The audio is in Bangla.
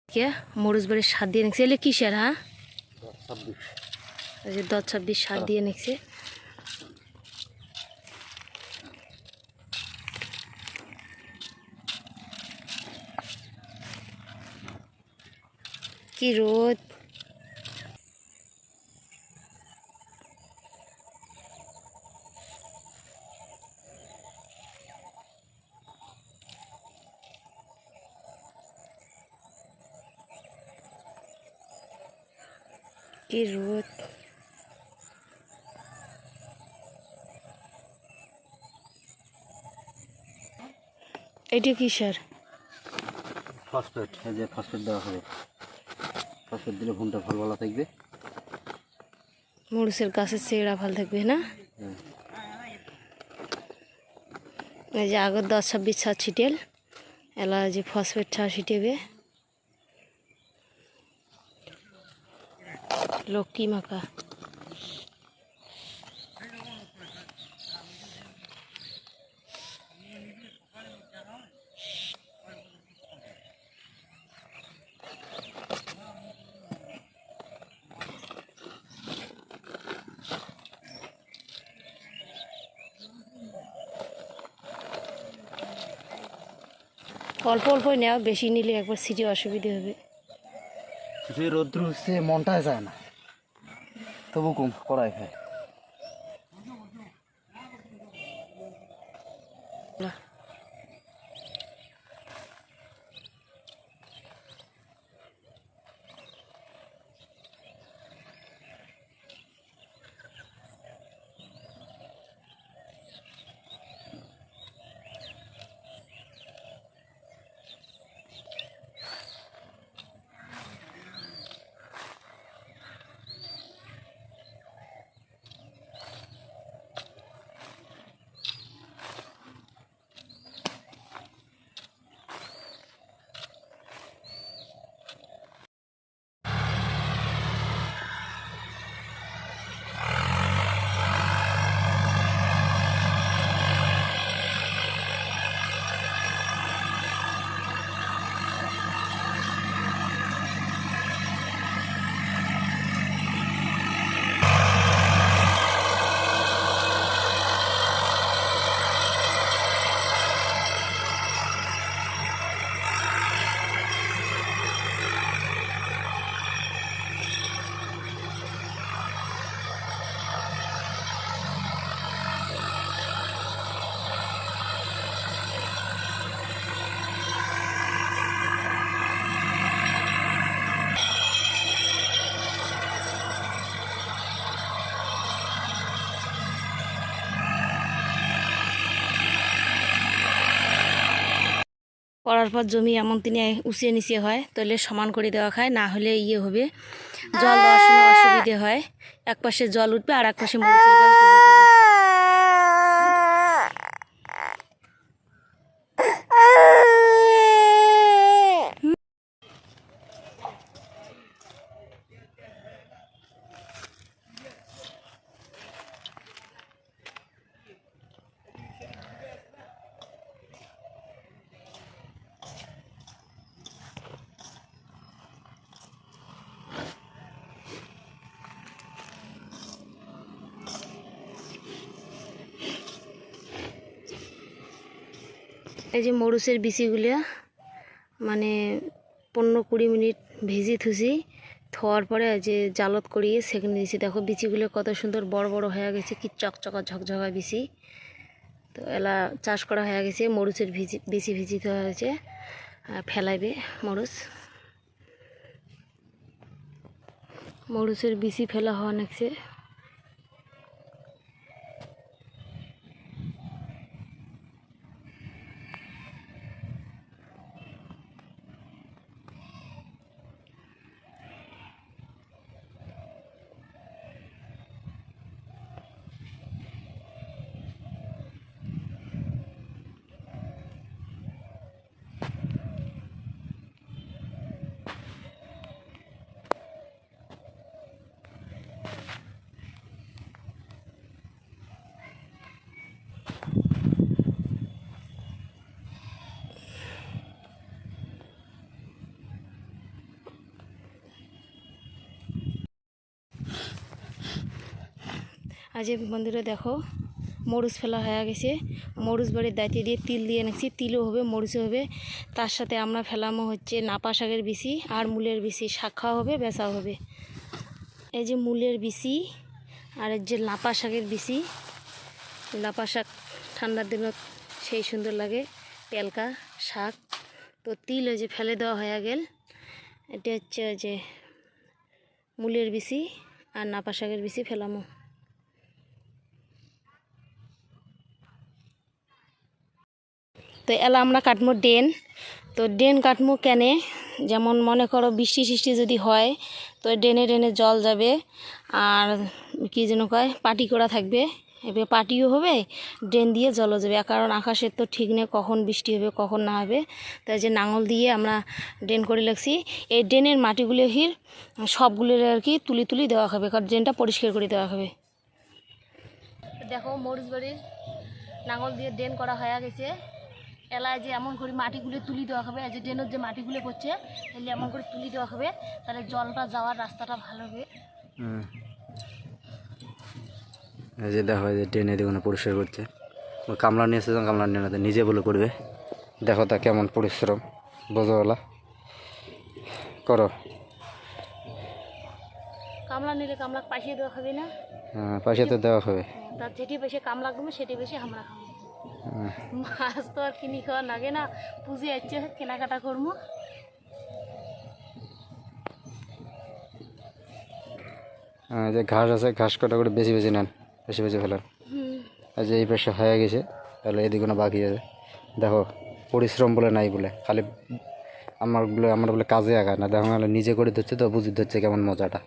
কে মরুচ বাড়ি সার দিয়ে নিচ্ছে এলে কিসের হ্যাঁ 10-26 সার দিয়ে নিচ্ছে কি রোদ কি রোদ এটা কি সার ফসফেট এই যে ফসফেট দেওয়া হবে ফসফেট দিলে ভুঁটা ভালো থাকবে মরুচের গাছের চেহারা ভালো থাকবে না এই যে আগের 10-26 সার ছিটেল এলা যে ফসফেট সার ছিটেবে লক্ষ্মী মাকা অল্প অল্প নেওয়া বেশি নিলে একবার সিটি অসুবিধে হবে যে রৌদ্র হচ্ছে মনটা যায় না তবু কম করাই খায় করার পর জমি এমন তিনি উঁচিয়ে নিচে হয় তাহলে সমান করে দেওয়া খায় না হলে ইয়ে হবে জল দেওয়ার সময় অসুবিধে হয় এক পাশে জল উঠবে আর এক পাশে মরিচের গাছ ডুবে যাবে এই যে মরুচের বিচিগুলো মানে 15-20 মিনিট ভেজে থুসি থোয়ার পরে যে জালত করিয়ে সেখানে দিয়েছি দেখো বিচিগুলো কত সুন্দর বড় বড় হয়ে গেছে কি চকচকা ঝকঝকা বিচি তো এলা চাষ করা হয়ে গেছে মরুচের বিচি ভিজিতে হয়েছে ফেলাইবে মরুচের বিচি ফেলা হওয়া নাকছে আজ বন্ধুরা দেখো মরুচ ফেলা হয়ে গেছে। মরুচ বাড়ির দাঁতিয়ে দিয়ে তিল দিয়ে এনেছি, তিলও হবে মরুচও হবে। তার সাথে আমরা ফেলামো হচ্ছে নাপা শাকের বিচি আর মূলের বিচি, শাক খাওয়া হবে বেচাও হবে। এই যে মূলের বিচি আর এই যে নাপা শাকের বিচি। নাপা শাক ঠান্ডার দিনত সেই সুন্দর লাগে, পেলকা শাক। তো তিল ওই যে ফেলে দেওয়া হয়ে গেল। এটা হচ্ছে ওই যে মূলের বিচি আর নাপা শাকের বিচি ফেলামো। তো এলা আমরা কাটমো ড্রেন। তো ড্রেন কাটমো কেনে, যেমন মনে করো বৃষ্টি সৃষ্টি যদি হয় তো ড্রেনে ড্রেনে জল যাবে, আর কি যেন কয় পাটি করা থাকবে, এবার পাটিও হবে ড্রেন দিয়ে জলও যাবে। কারণ আকাশের তো ঠিক নেই কখন বৃষ্টি হবে কখন না হবে। তাই যে নাঙল দিয়ে আমরা ড্রেন করে লাগছি। এই ড্রেনের মাটিগুলো হির সবগুলোর আর কি তুলি তুলি দেওয়া হবে, কারণ ড্রেনটা পরিষ্কার করে দেওয়া হবে। দেখো মরিচ বাড়ির নাঙল দিয়ে ড্রেন করা হয়ে গেছে। এলায় যে এমন করে মাটিগুলো তুলি দেওয়া হবে, যে ড্রেনের যে মাটিগুলো পড়ছে তাহলে এমন করে তুলি দেওয়া হবে, তাহলে জলটা যাওয়ার রাস্তাটা ভালো হবে। এই যে দেখো এই যে ড্রেনে দেখুন পরিষ্কার করছে। কামলা নিয়ে এসেছিলাম, কামলা নিয়ে না নিজে বলে করবে। দেখো তা কেমন পরিশ্রম, বোঝোওয়ালা করো। কামলা নিলে কামলা পাইসে দেওয়া হবে না? হ্যাঁ পয়সা তো দেওয়া হবে। তার যেটি বেশি কামলা লাগবে সেটি বেশি আমরা খাবো। মাছ তো আর কিনি খাওয়া লাগে না, পুজো আসছে কেনাকাটা করবো। যে ঘাস আছে ঘাস কাটা করে বেশি বেশি নেন, বেশি বেশি ফেলেন। আর যে এই পাশে হয়ে গেছে, তাহলে এদিকে বাকি আছে। দেখো পরিশ্রম বলে নাই বলে, খালি আমার বলে কাজে আগায় না। দেখো নিজে করে ধরছে তো বুঝি ধরছে কেমন মজাটা।